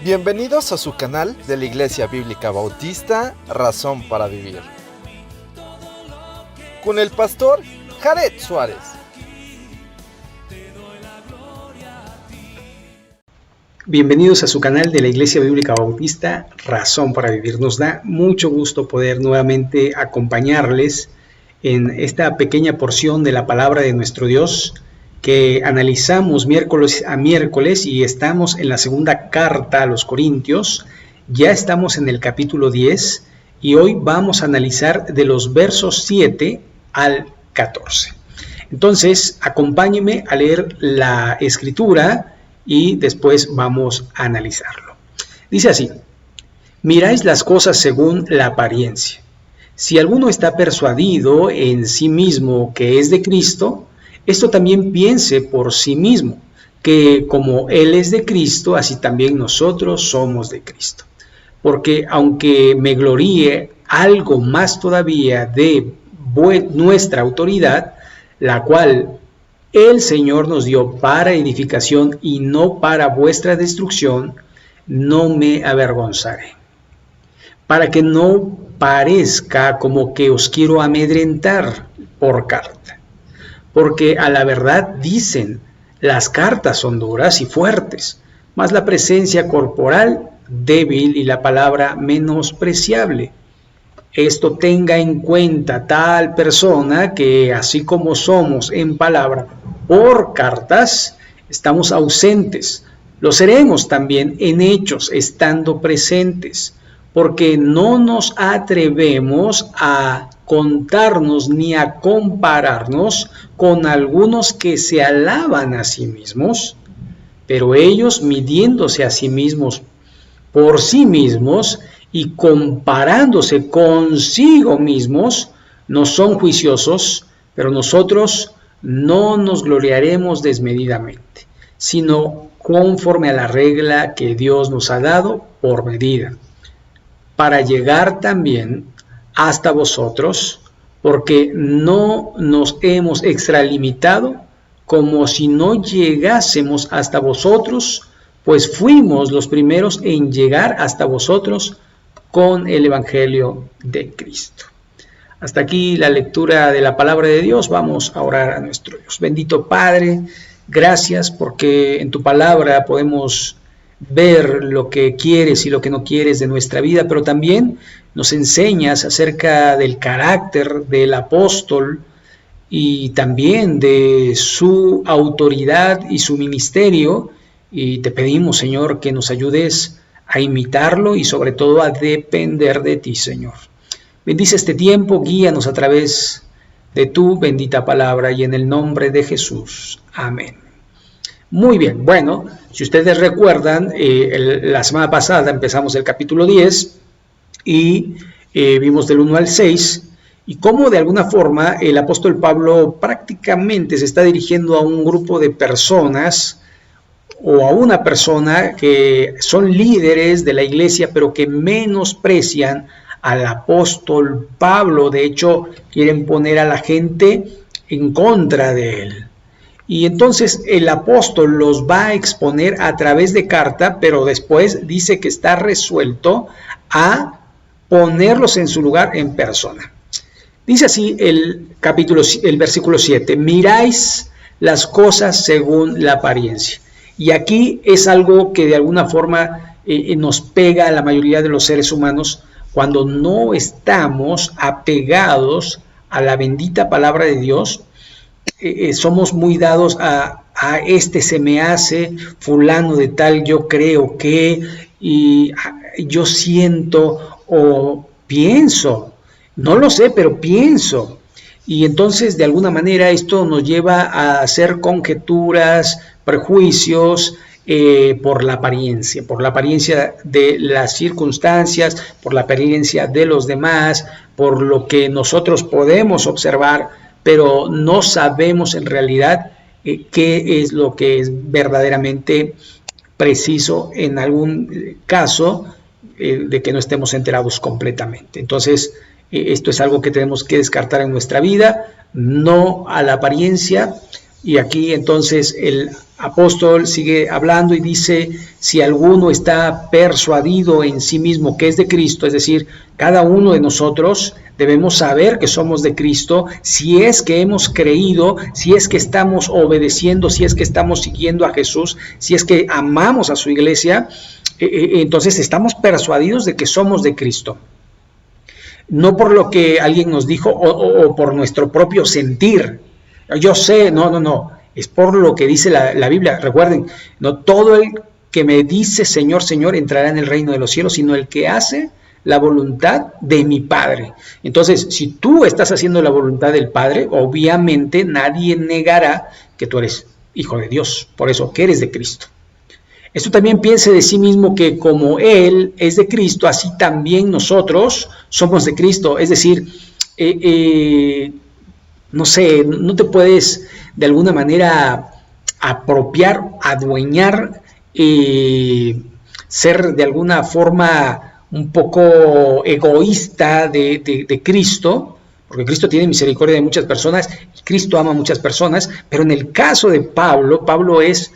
Bienvenidos a su canal de la Iglesia Bíblica Bautista, Razón para Vivir, con el pastor Jared Suárez. Bienvenidos a su canal de la Iglesia Bíblica Bautista, Razón para Vivir. Nos da mucho gusto poder nuevamente acompañarles en esta pequeña porción de la palabra de nuestro Dios que analizamos miércoles a miércoles, y estamos en la segunda carta a los Corintios. Ya estamos en el capítulo 10 y hoy vamos a analizar de los versos 7 al 14. Entonces, acompáñenme a leer la escritura y después vamos a analizarlo. Dice así: miráis las cosas según la apariencia. Si alguno está persuadido en sí mismo que es de Cristo, esto también piense por sí mismo, que como Él es de Cristo, así también nosotros somos de Cristo. Porque aunque me gloríe algo más todavía de nuestra autoridad, la cual el Señor nos dio para edificación y no para vuestra destrucción, no me avergonzaré. Para que no parezca como que os quiero amedrentar por carta. Porque a la verdad dicen, las cartas son duras y fuertes, mas la presencia corporal débil y la palabra menospreciable. Esto tenga en cuenta tal persona que así como somos en palabra por cartas, estamos ausentes, lo seremos también en hechos estando presentes, porque no nos atrevemos a contarnos ni a compararnos con algunos que se alaban a sí mismos, pero ellos midiéndose a sí mismos por sí mismos y comparándose consigo mismos, no son juiciosos, pero nosotros no nos gloriaremos desmedidamente, sino conforme a la regla que Dios nos ha dado por medida, para llegar también hasta vosotros, porque no nos hemos extralimitado como si no llegásemos hasta vosotros, pues fuimos los primeros en llegar hasta vosotros con el Evangelio de Cristo. Hasta aquí la lectura de la palabra de Dios. Vamos a orar a nuestro Dios. Bendito Padre, gracias porque en tu palabra podemos ver lo que quieres y lo que no quieres de nuestra vida, pero también nos enseñas acerca del carácter del apóstol y también de su autoridad y su ministerio, y te pedimos, Señor, que nos ayudes a imitarlo y sobre todo a depender de ti, Señor. Bendice este tiempo, guíanos a través de tu bendita palabra y en el nombre de Jesús. Amén. Muy bien, bueno, si ustedes recuerdan, la semana pasada empezamos el capítulo 10 y vimos del 1 al 6 y cómo de alguna forma el apóstol Pablo prácticamente se está dirigiendo a un grupo de personas o a una persona que son líderes de la iglesia, pero que menosprecian al apóstol Pablo. De hecho, quieren poner a la gente en contra de él. Y entonces el apóstol los va a exponer a través de carta, pero después dice que está resuelto a ponerlos en su lugar en persona. Dice así el versículo 7, miráis las cosas según la apariencia. Y aquí es algo que de alguna forma nos pega a la mayoría de los seres humanos cuando no estamos apegados a la bendita palabra de Dios. Somos muy dados a este se me hace, fulano de tal, yo creo que, y yo siento o pienso, no lo sé, pero pienso. Y entonces de alguna manera esto nos lleva a hacer conjeturas, prejuicios por la apariencia de las circunstancias, por la apariencia de los demás, por lo que nosotros podemos observar, pero no sabemos en realidad qué es lo que es verdaderamente preciso en algún caso de que no estemos enterados completamente. Entonces, esto es algo que tenemos que descartar en nuestra vida, no a la apariencia. Y aquí entonces el apóstol sigue hablando y dice, si alguno está persuadido en sí mismo que es de Cristo, es decir, cada uno de nosotros debemos saber que somos de Cristo, si es que hemos creído, si es que estamos obedeciendo, si es que estamos siguiendo a Jesús, si es que amamos a su iglesia, entonces estamos persuadidos de que somos de Cristo. No por lo que alguien nos dijo o por nuestro propio sentir. Yo sé, no. Es por lo que dice la Biblia. Recuerden, no todo el que me dice Señor, Señor entrará en el reino de los cielos, sino el que hace la voluntad de mi Padre. Entonces, si tú estás haciendo la voluntad del Padre, obviamente nadie negará que tú eres hijo de Dios, por eso que eres de Cristo. Esto también piense de sí mismo que como Él es de Cristo, así también nosotros somos de Cristo. Es decir, no sé, no te puedes de alguna manera apropiar, adueñar, ser de alguna forma un poco egoísta de Cristo, porque Cristo tiene misericordia de muchas personas, Cristo ama a muchas personas, pero en el caso de Pablo, Pablo es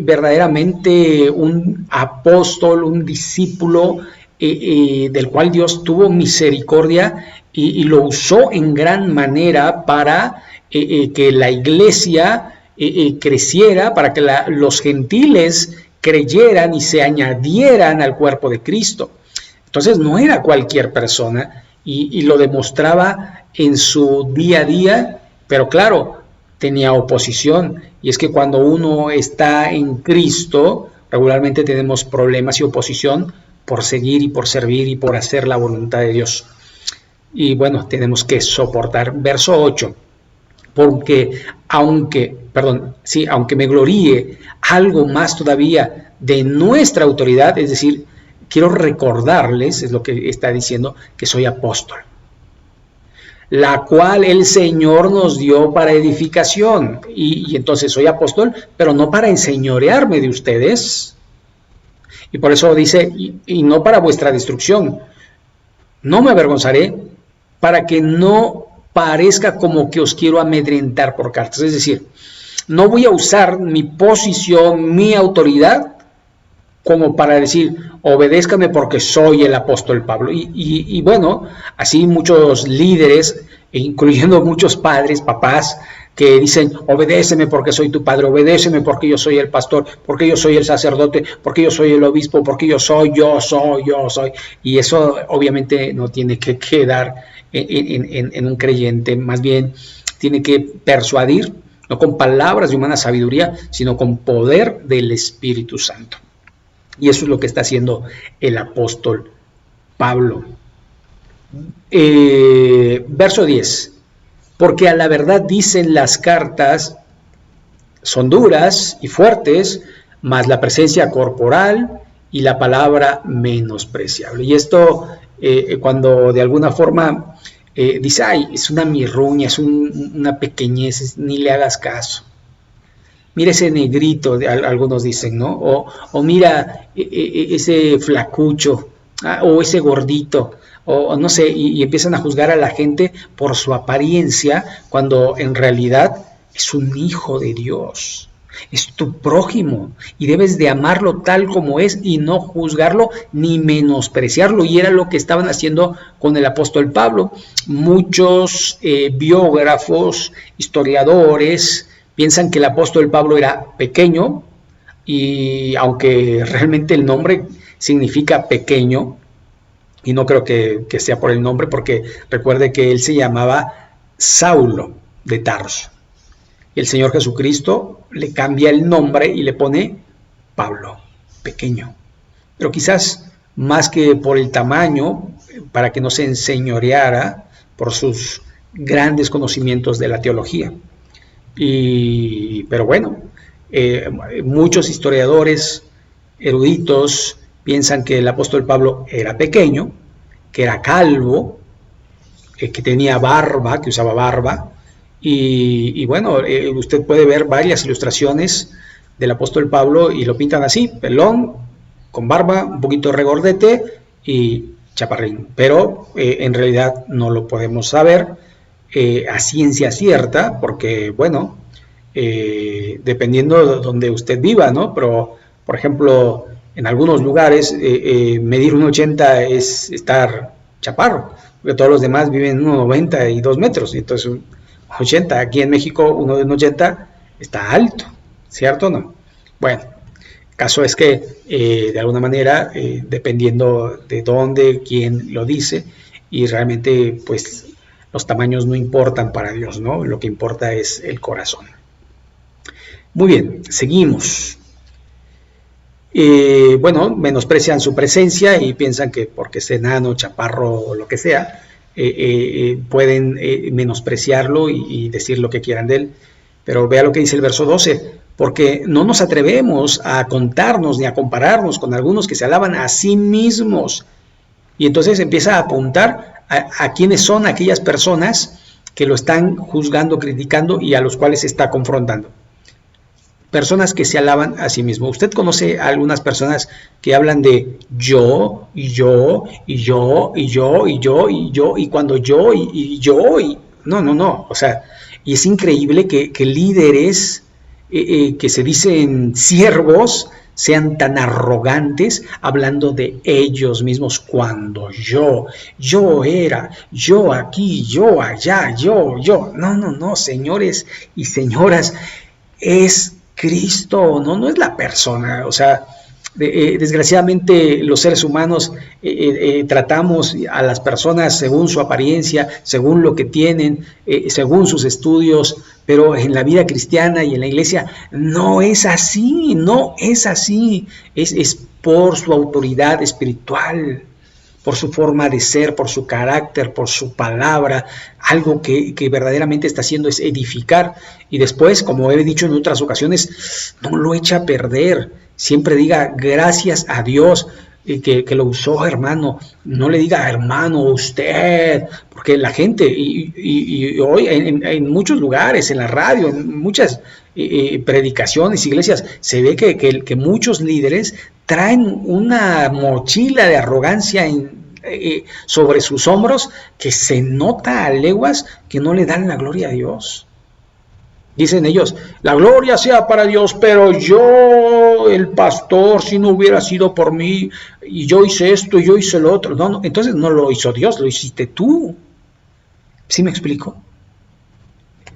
verdaderamente un apóstol, un discípulo del cual Dios tuvo misericordia y lo usó en gran manera para que la iglesia creciera, para que los gentiles creyeran y se añadieran al cuerpo de Cristo. Entonces no era cualquier persona y lo demostraba en su día a día, pero claro, tenía oposición, y es que cuando uno está en Cristo, regularmente tenemos problemas y oposición por seguir y por servir y por hacer la voluntad de Dios. Y bueno, tenemos que soportar. Verso 8, porque aunque me gloríe algo más todavía de nuestra autoridad, es decir, quiero recordarles, es lo que está diciendo, que soy apóstol, la cual el Señor nos dio para edificación. Y entonces soy apóstol, pero no para enseñorearme de ustedes. Y por eso dice, y no para vuestra destrucción. No me avergonzaré para que no parezca como que os quiero amedrentar por cartas. Es decir, no voy a usar mi posición, mi autoridad, como para decir, obedézcame porque soy el apóstol Pablo. Y bueno, así muchos líderes, incluyendo muchos padres, papás, que dicen, obedéceme porque soy tu padre, obedéceme porque yo soy el pastor, porque yo soy el sacerdote, porque yo soy el obispo, porque yo soy. Y eso obviamente no tiene que quedar en un creyente, más bien tiene que persuadir, no con palabras de humana sabiduría, sino con poder del Espíritu Santo. Y eso es lo que está haciendo el apóstol Pablo. Verso 10. Porque a la verdad dicen las cartas, son duras y fuertes, mas la presencia corporal y la palabra menospreciable. Y esto, cuando de alguna forma dice, ay, es una mirruña, es una pequeñez, ni le hagas caso. Mira ese negrito, algunos dicen, ¿no? O mira ese flacucho, o ese gordito, o no sé, y empiezan a juzgar a la gente por su apariencia, cuando en realidad es un hijo de Dios, es tu prójimo, y debes de amarlo tal como es, y no juzgarlo ni menospreciarlo, y era lo que estaban haciendo con el apóstol Pablo. Muchos biógrafos, historiadores, piensan que el apóstol Pablo era pequeño, y aunque realmente el nombre significa pequeño, y no creo que sea por el nombre, porque recuerde que él se llamaba Saulo de Tarso. Y el Señor Jesucristo le cambia el nombre y le pone Pablo, pequeño. Pero quizás más que por el tamaño, para que no se enseñoreara por sus grandes conocimientos de la teología. Pero bueno, muchos historiadores eruditos piensan que el apóstol Pablo era pequeño, que era calvo, que tenía barba, que usaba barba, y bueno, usted puede ver varias ilustraciones del apóstol Pablo y lo pintan así, pelón, con barba, un poquito regordete y chaparrín, pero en realidad no lo podemos saber a ciencia cierta, porque bueno, dependiendo de donde usted viva, ¿no? Pero, por ejemplo, en algunos lugares medir 1,80 es estar chaparro, porque todos los demás viven 1,90 y 2 metros, entonces 80, aquí en México uno de 1,80 está alto, ¿cierto o no? Bueno, el caso es que de alguna manera, dependiendo de dónde, quién lo dice, y realmente pues los tamaños no importan para Dios, ¿no? Lo que importa es el corazón. Muy bien, seguimos. Bueno, menosprecian su presencia y piensan que porque es enano, chaparro o lo que sea, pueden menospreciarlo y decir lo que quieran de él. Pero vea lo que dice el verso 12, porque no nos atrevemos a contarnos ni a compararnos con algunos que se alaban a sí mismos. Y entonces empieza a apuntar a quiénes son aquellas personas que lo están juzgando, criticando y a los cuales se está confrontando. Personas que se alaban a sí mismos. Usted conoce a algunas personas que hablan de yo, y yo, y yo, y yo, y yo, y yo, y cuando yo, y yo, y... No. O sea, y es increíble que líderes que se dicen siervos sean tan arrogantes hablando de ellos mismos cuando yo era, yo aquí, yo allá, yo. No, señores y señoras, es Cristo, no es la persona. O sea, desgraciadamente los seres humanos tratamos a las personas según su apariencia, según lo que tienen, según sus estudios, pero en la vida cristiana y en la iglesia no es así, es por su autoridad espiritual, por su forma de ser, por su carácter, por su palabra. Algo que verdaderamente está haciendo es edificar, y después, como he dicho en otras ocasiones, no lo echa a perder. Siempre diga gracias a Dios que lo usó, hermano. No le diga hermano usted, porque la gente, y hoy en muchos lugares, en la radio, en muchas predicaciones, iglesias, se ve que muchos líderes traen una mochila de arrogancia sobre sus hombros que se nota a leguas que no le dan la gloria a Dios. Dicen ellos, la gloria sea para Dios, pero yo, el pastor, si no hubiera sido por mí, y yo hice esto, y yo hice lo otro. No, entonces no lo hizo Dios, lo hiciste tú. ¿Sí me explico?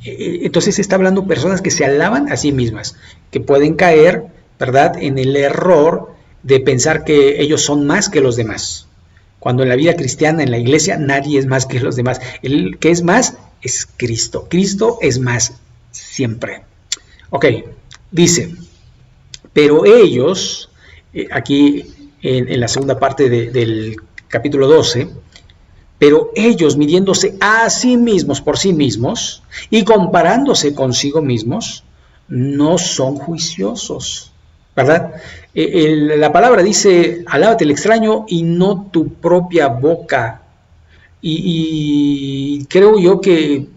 Entonces está hablando personas que se alaban a sí mismas, que pueden caer, ¿verdad?, en el error de pensar que ellos son más que los demás. Cuando en la vida cristiana, en la iglesia, nadie es más que los demás. El que es más es Cristo. Cristo es más siempre. Ok, dice, pero ellos, aquí en la segunda parte del capítulo 12, pero ellos midiéndose a sí mismos por sí mismos y comparándose consigo mismos, no son juiciosos, ¿verdad? La palabra dice, alábate el extraño y no tu propia boca. Y creo yo que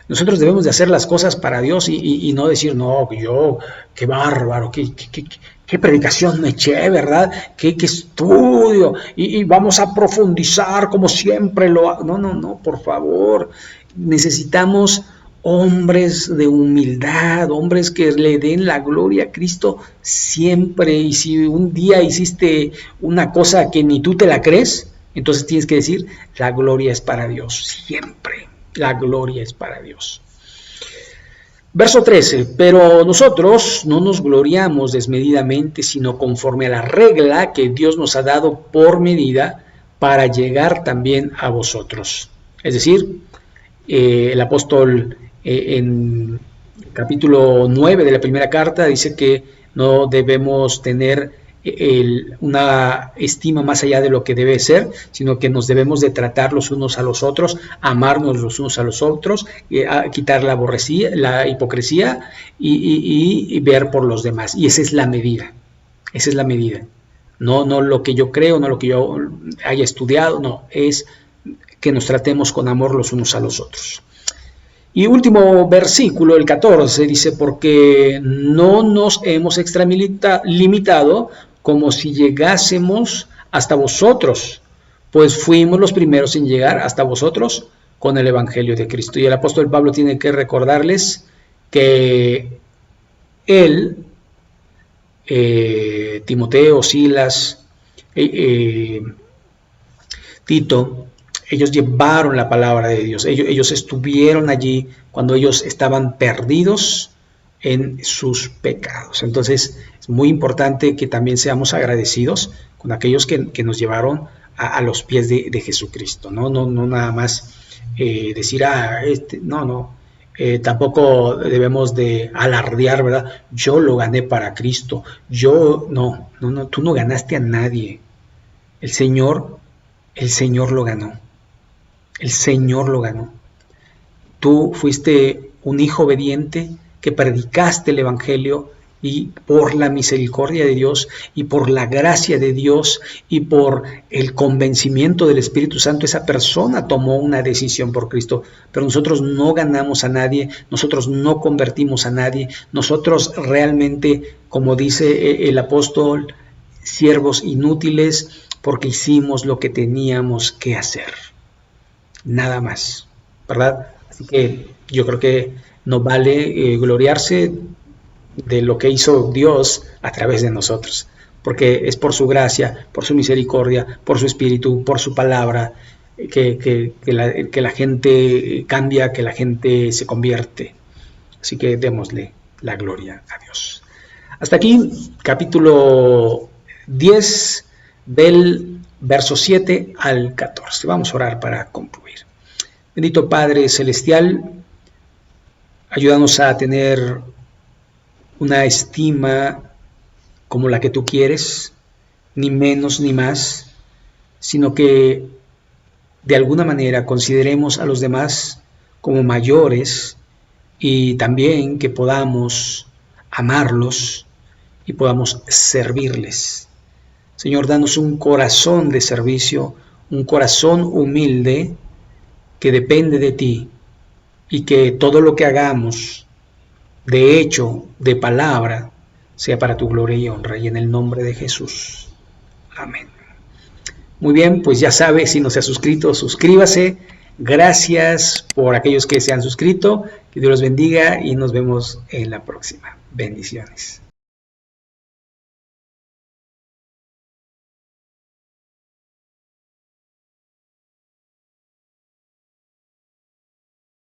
nosotros debemos de hacer las cosas para Dios y no decir, no, yo, qué bárbaro, qué predicación me eché, ¿verdad? Qué estudio, y vamos a profundizar como siempre lo hago. No, por favor. Necesitamos hombres de humildad, hombres que le den la gloria a Cristo siempre. Y si un día hiciste una cosa que ni tú te la crees, entonces tienes que decir, la gloria es para Dios, siempre. La gloria es para Dios. Verso 13, pero nosotros no nos gloriamos desmedidamente, sino conforme a la regla que Dios nos ha dado por medida para llegar también a vosotros. Es decir, el apóstol en capítulo 9 de la primera carta dice que no debemos tener una estima más allá de lo que debe ser, sino que nos debemos de tratar los unos a los otros, amarnos los unos a los otros, quitar la hipocresía y ver por los demás. Y esa es la medida, no lo que yo creo, no lo que yo haya estudiado, no, es que nos tratemos con amor los unos a los otros. Y último versículo, el 14, dice, porque no nos hemos extralimitado como si llegásemos hasta vosotros, pues fuimos los primeros en llegar hasta vosotros con el Evangelio de Cristo. Y el apóstol Pablo tiene que recordarles que él, Timoteo, Silas, Tito, ellos llevaron la palabra de Dios. Ellos estuvieron allí cuando ellos estaban perdidos en sus pecados. Entonces es muy importante que también seamos agradecidos con aquellos que nos llevaron a los pies de Jesucristo, ¿no? No nada más decir, tampoco debemos de alardear, ¿verdad? Yo lo gané para Cristo. No, tú no ganaste a nadie. El Señor lo ganó. El Señor lo ganó. Tú fuiste un hijo obediente que predicaste el Evangelio, y por la misericordia de Dios y por la gracia de Dios y por el convencimiento del Espíritu Santo, esa persona tomó una decisión por Cristo. Pero nosotros no ganamos a nadie, nosotros no convertimos a nadie, nosotros realmente, como dice el apóstol, siervos inútiles, porque hicimos lo que teníamos que hacer. Nada más, ¿verdad? Así que yo creo que no vale gloriarse de lo que hizo Dios a través de nosotros, porque es por su gracia, por su misericordia, por su espíritu, por su palabra, que la gente cambia, que la gente se convierte. Así que démosle la gloria a Dios. Hasta aquí, capítulo 10, del verso 7 al 14. Vamos a orar para concluir. Bendito Padre Celestial, ayúdanos a tener una estima como la que tú quieres, ni menos ni más, sino que de alguna manera consideremos a los demás como mayores y también que podamos amarlos y podamos servirles. Señor, danos un corazón de servicio, un corazón humilde que depende de ti, y que todo lo que hagamos, de hecho, de palabra, sea para tu gloria y honra, y en el nombre de Jesús. Amén. Muy bien, pues ya sabe, si no se ha suscrito, suscríbase. Gracias por aquellos que se han suscrito. Que Dios los bendiga y nos vemos en la próxima. Bendiciones.